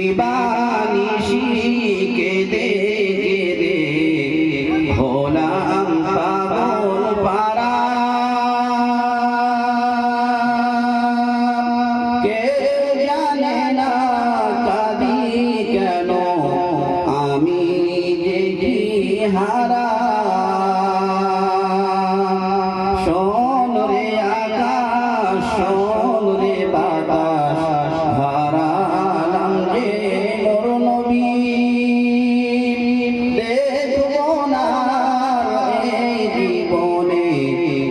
দিবানিশি কেঁদে কেঁদে হলাম পাগল পারা। কে জানে না কাঁদি কেন আমি যে দিহারা। শোন রে আকাশ, শোন রে বাতাস, হারালাম যে মোর নবী। দেখব না এই জীবনে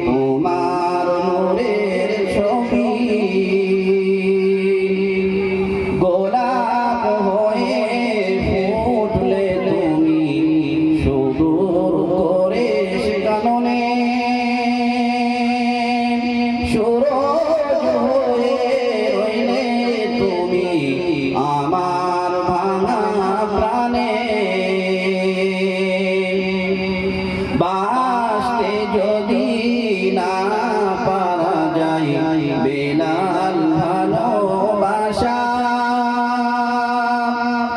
তোমার নূরের ছবি। গোলাপ হয়ে ফুটলে তুমি সুদূর করে কাননে। সূরজ হয়ে রইলে তুমি আমার ভাঙা প্রাণে। বাঁচতে যদি না পারা যায় বেলাল ভালোবাসা,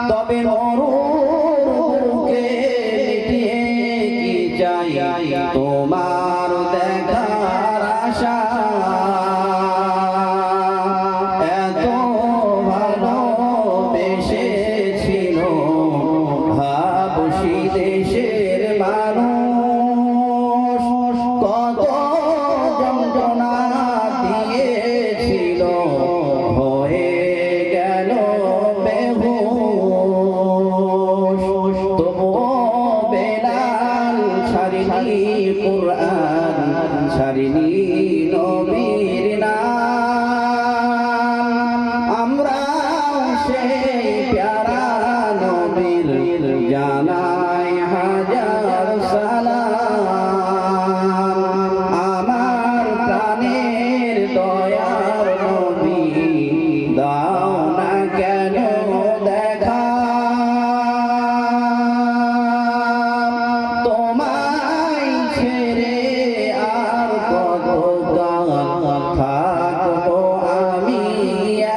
তবে মরুর বুকে মিটিয়ে কি চাই তোমার দেখার আশা। এত ভালোবেসেছিল হাবশী দেশের মানুষ, কত যন্ত্রণা দিয়েছিল হয়ে গেল বেহুশ। তবুও বেলাল ছাড়িনি কুরআন, ছাড়িনি নবীর নাম। আমরা সেই প্যারা নবীর জানাই হাজার সালাম। আমার প্রাণের দয়ার নবী, দাও না কেন দেখা। তোমায় ছেড়ে আর কতকাল থাকবো আমি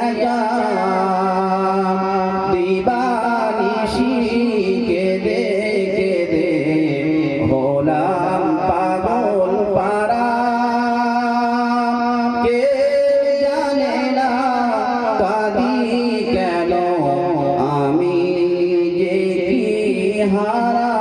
একা। দিবানিশি কেঁদে কেঁদে হলাম পাগল পারা। কে জানে না কাঁদি কেন আমি যে দিহারা।